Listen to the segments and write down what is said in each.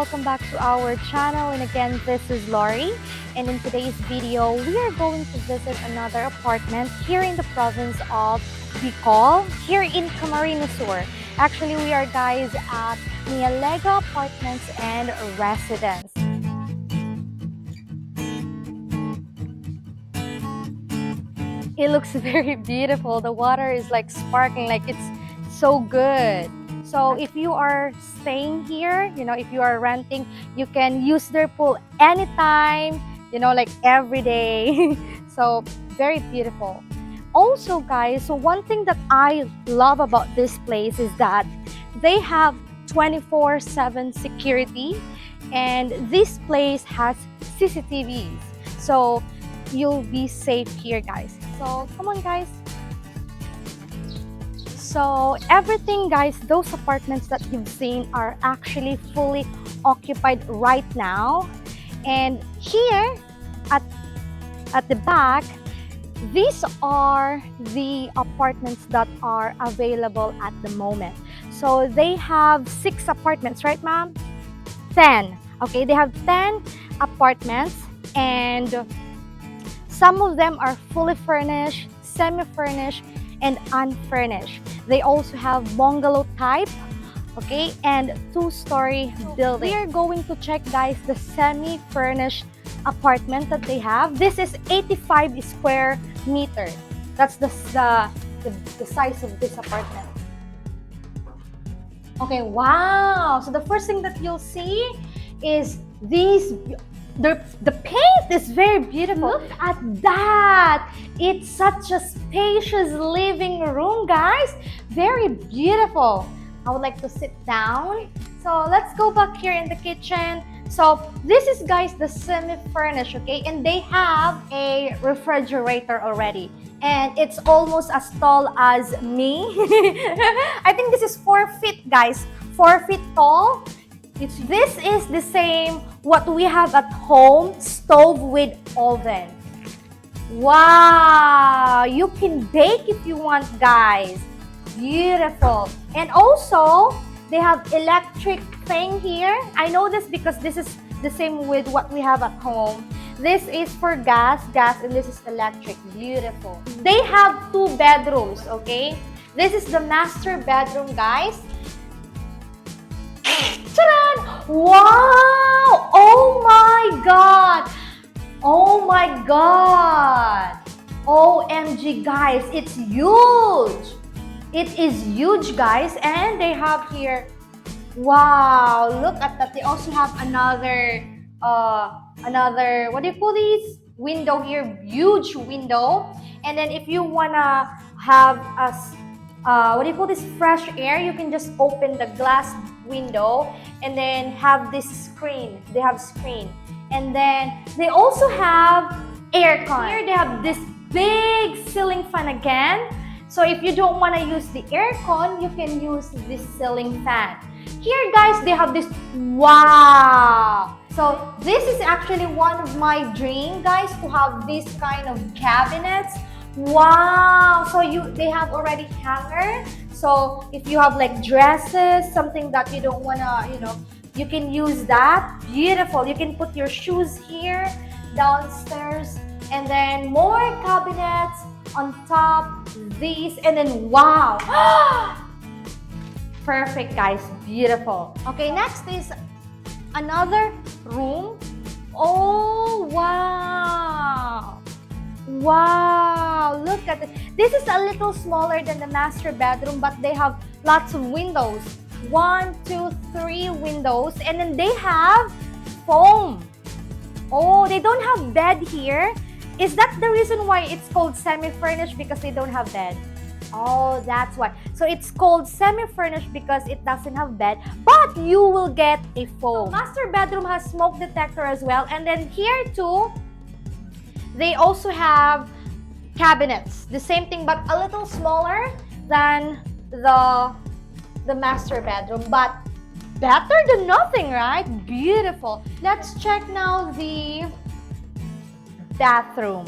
welcome back to our channel. And again, this is Lorie. And in today's video, we are going to visit another apartment here in the province of Bicol, here in Camarines. Actually, we are guys at Iriga Apartments and Residence. It looks very beautiful. The water is like sparkling, like it's so good. So if you are staying here, if you are renting, you can use their pool anytime, like every day. So very beautiful. Also guys, so one thing that I love about this place is that they have 24/7 security, and this place has CCTVs. So you'll be safe here guys. So come on guys. So everything guys, those apartments that you've seen are actually fully occupied right now. And here at the back, these are the apartments that are available at the moment. So they have 6 apartments, right ma'am? 10. Okay, they have 10 apartments, and some of them are fully furnished, semi-furnished, and unfurnished. They also have bungalow type, okay, and 2-story building. We are going to check guys the semi-furnished apartment that they have. This is 85 square meter. That's the size of this apartment. Okay, wow. So the first thing that you'll see is these. The paint is very beautiful. Look at that! It's such a spacious living room, guys. Very beautiful. I would like to sit down. So let's go back here in the kitchen. So this is, guys, the semi-furnished, okay? And they have a refrigerator already. And it's almost as tall as me. I think this is 4 feet, guys. 4 feet tall. This is the same what we have at home, stove with oven. Wow, you can bake if you want guys. Beautiful. And also they have electric thing here. I know this because this is the same with what we have at home. This is for gas, and this is electric. Beautiful. They have 2 bedrooms, okay? This is the master bedroom, guys. Ta-da! Wow! Oh my god! Oh my god! OMG guys, it's huge! It is huge guys, and they have here, wow, look at that. They also have another what do you call these? Window here, huge window. And then if you wanna have what do you call this, fresh air, you can just open the glass window and then have this screen. They have screen, and then they also have aircon. Here they have this big ceiling fan again. So if you don't want to use the aircon, you can use this ceiling fan. Here guys, they have this, wow. So this is actually one of my dream guys, to have this kind of cabinets. Wow, so they have already hanger. So if you have like dresses, something that you don't wanna, you can use that. Beautiful. You can put your shoes here, downstairs, and then more cabinets on top, these, and then wow. Perfect guys, beautiful. Okay, next is another room. Oh wow. Wow, look at it. This is a little smaller than the master bedroom, but they have lots of windows. 1, 2, 3 windows, and then they have foam. Oh, they don't have bed here. Is that the reason why it's called semi-furnished? Because they don't have bed? Oh, that's why. So it's called semi-furnished because it doesn't have bed, but you will get a foam. So master bedroom has smoke detector as well, and then here too, they also have cabinets. The same thing, but a little smaller than the master bedroom, but better than nothing, right? Beautiful. Let's check now the bathroom.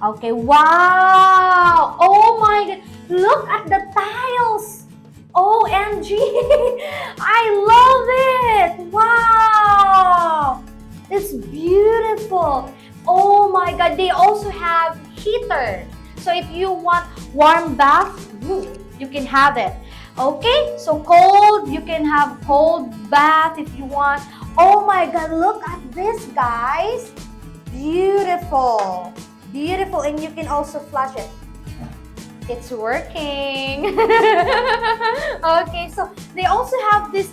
Okay, wow. Oh my god, look at the tiles. OMG. I love it. Wow. God, they also have heater. So if you want warm bath, you can have it. Okay, so cold, you can have cold bath if you want. Oh my God, look at this, guys. Beautiful. Beautiful, and you can also flush it. It's working. Okay, so they also have this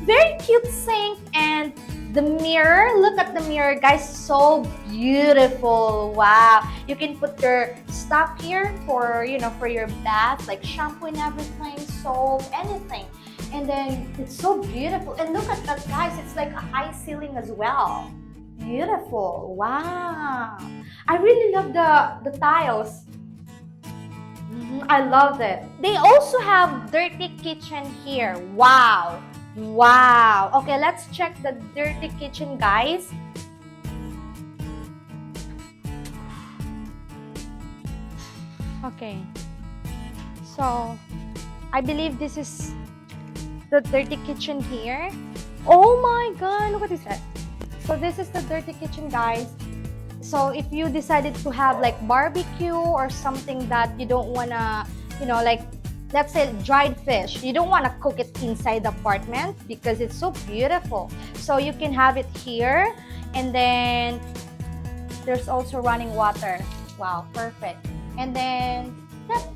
very cute sink and the mirror. Look at the mirror, guys. So beautiful. Wow. You can put your stuff here for, for your bath, like shampoo and everything, soap, anything. And then it's so beautiful. And look at that, guys. It's like a high ceiling as well. Beautiful. Wow. I really love the tiles. I love it. They also have dirty kitchen here. Wow. Wow. Okay, let's check the dirty kitchen, guys. Okay. So, I believe this is the dirty kitchen here. Oh my God, look at this. So, this is the dirty kitchen, guys. So, if you decided to have like barbecue or something that you don't want to, like, let's say dried fish, you don't want to cook it inside the apartment because it's so beautiful. So you can have it here, and then there's also running water. Wow, perfect. And then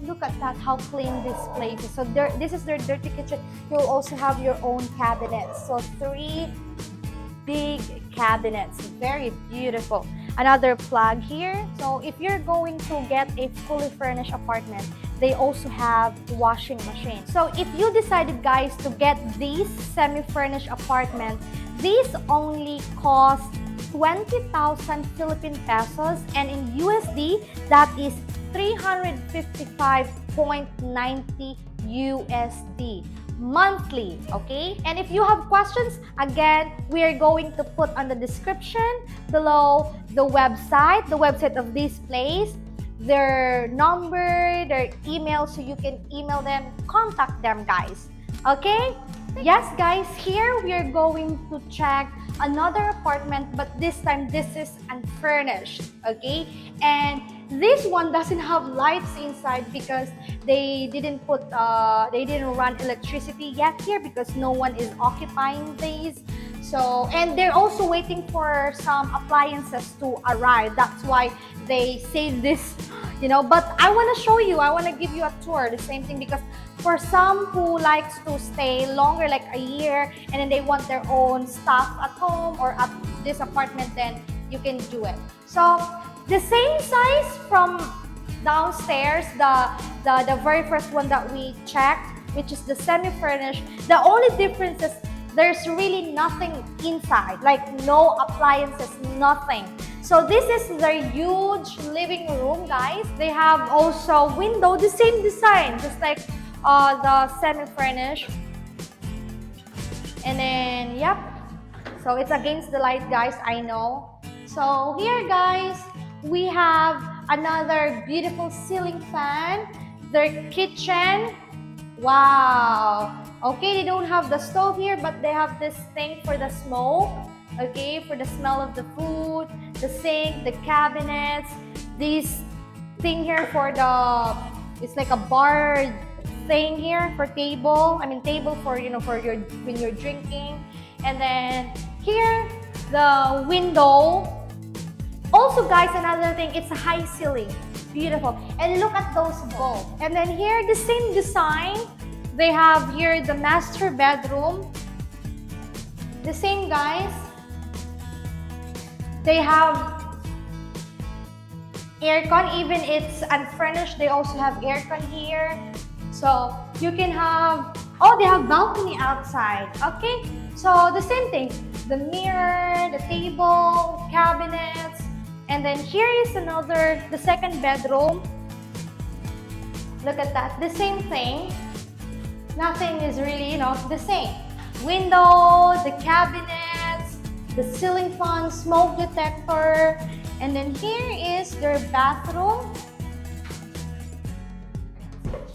look at that, how clean this place is. So this is their dirty kitchen. You'll also have your own cabinets. So 3 big cabinets, very beautiful. Another plug here. So if you're going to get a fully furnished apartment, they also have washing machine. So if you decided, guys, to get these semi-furnished apartment, these only cost 20,000 Philippine pesos, and in USD, that is 355.90 USD monthly. Okay, and if you have questions, again, we are going to put on the description below the website of this place, their number, their email, so you can email them, contact them, guys. Okay, yes, guys, here we are going to check another apartment, but this time this is unfurnished. Okay, and this one doesn't have lights inside because they didn't run electricity yet here because no one is occupying these. So, and they're also waiting for some appliances to arrive. That's why they saved this, but I want to show you, I want to give you a tour, the same thing, because for some who likes to stay longer, like a year, and then they want their own stuff at home or at this apartment, then you can do it. So the same size from downstairs, the very first one that we checked, which is the semi-furnished. The only difference is there's really nothing inside, like no appliances, nothing. So this is their huge living room, guys. They have also window, the same design, just like the semi-furnished. And then, yep. So it's against the light, guys, I know. So here, guys, we have another beautiful ceiling fan. Their kitchen. Wow. Okay, they don't have the stove here, but they have this thing for the smoke. Okay, for the smell of the food, the sink, the cabinets, this thing here for it's like a bar thing here for table. I mean table for, when you're drinking. And then here, the window. Also, guys, another thing, it's a high ceiling. Beautiful. And look at those bulbs. And then here, the same design. They have here the master bedroom. The same, guys. They have aircon, even it's unfurnished, they also have aircon here. So you can have, they have balcony outside. Okay, so the same thing, the mirror, the table, cabinets. And then here is the second bedroom. Look at that, the same thing. Nothing is really, the same. Window, the cabinets, the ceiling fan, smoke detector. And then here is their bathroom.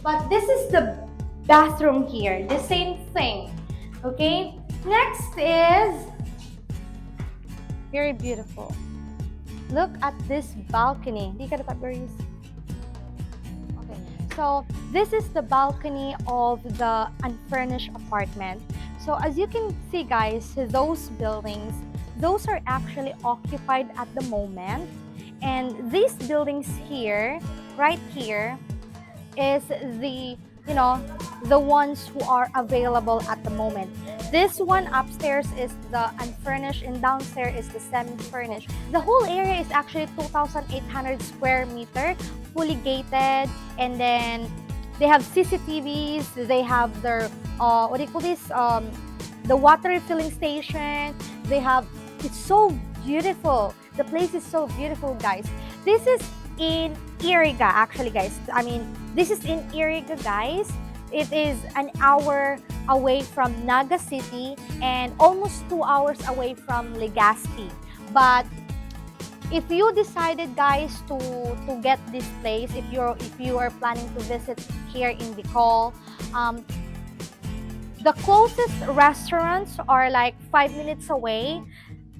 But this is the bathroom here, the same thing. Okay, next is very beautiful. Look at this balcony. Di ka dapat berries? Okay. So this is the balcony of the unfurnished apartment. So as you can see, guys, those buildings, those are actually occupied at the moment. And these buildings here, right here, is the, the ones who are available at the moment. This one upstairs is the unfurnished and downstairs is the semi-furnished. The whole area is actually 2,800 square meter, fully gated, and then they have CCTVs, they have their, what do you call this, the water refilling station, they have, it's so beautiful. The place is so beautiful, guys. This is in Iriga, actually, guys. I mean, this is in Iriga, guys. It is an hour away from Naga City and almost 2 hours away from Legazpi. But if you decided, guys, to get this place, if you are planning to visit here in Bicol, the closest restaurants are like 5 minutes away.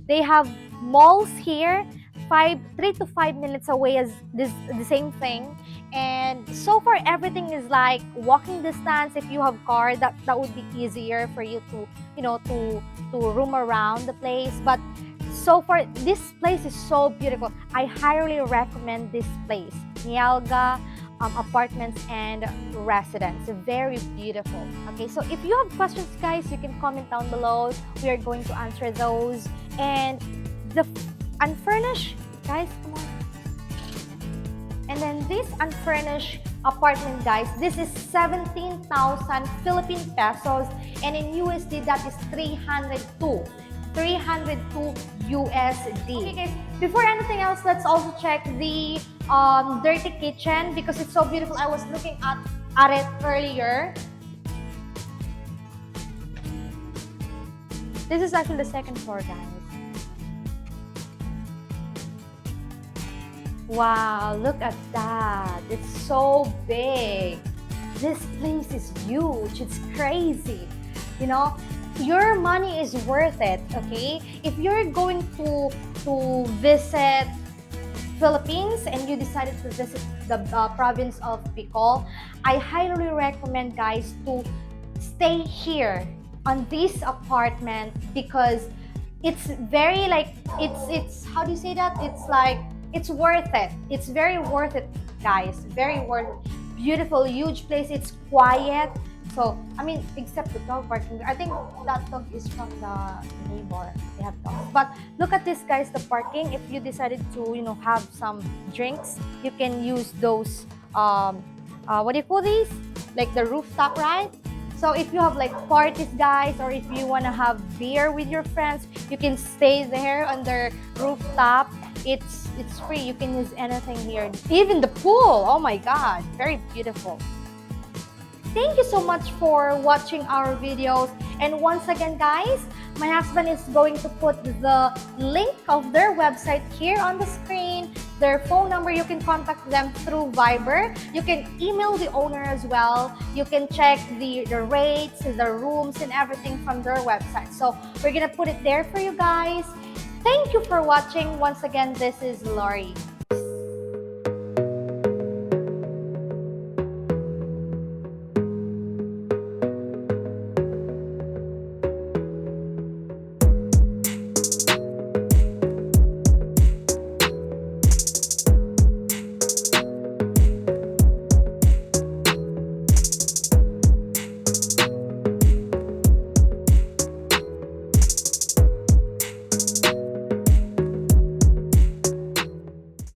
They have malls here, 3 to 5 minutes away as the same thing. And so far everything is like walking distance. If you have car, that would be easier for you to, to roam around the place. But so far this place is so beautiful. I highly recommend this place, Nialga Apartments and Residence. Very beautiful. Okay, so if you have questions, guys, you can comment down below. We are going to answer those. And the unfurnished, guys, come on. And then this unfurnished apartment, guys, this is 17,000 Philippine pesos, and in USD that is 302 USD. Okay, guys, before anything else, let's also check the dirty kitchen because it's so beautiful. I was looking at it earlier. This is actually the second floor, guys. Wow, look at that. It's so big. This place is huge. It's crazy. Your money is worth it, okay? If you're going to visit Philippines and you decided to visit the province of Bicol, I highly recommend, guys, to stay here on this apartment because it's very like, it's how do you say that? It's like, it's worth it. It's very worth it, guys. Very worth it. Beautiful, huge place. It's quiet. So, I mean, except the dog parking. I think that dog is from the neighbor. They have dogs. But look at this, guys, the parking. If you decided to, have some drinks, you can use those, what do you call these? Like the rooftop, right? So if you have like parties, guys, or if you want to have beer with your friends, you can stay there on the rooftop. It's free. You can use anything here. Even the pool. Oh my God. Very beautiful. Thank you so much for watching our videos. And once again, guys, my husband is going to put the link of their website here on the screen. Their phone number, you can contact them through Viber. You can email the owner as well. You can check the rates, the rooms, and everything from their website. So we're going to put it there for you guys. Thank you for watching. Once again, this is Lorie.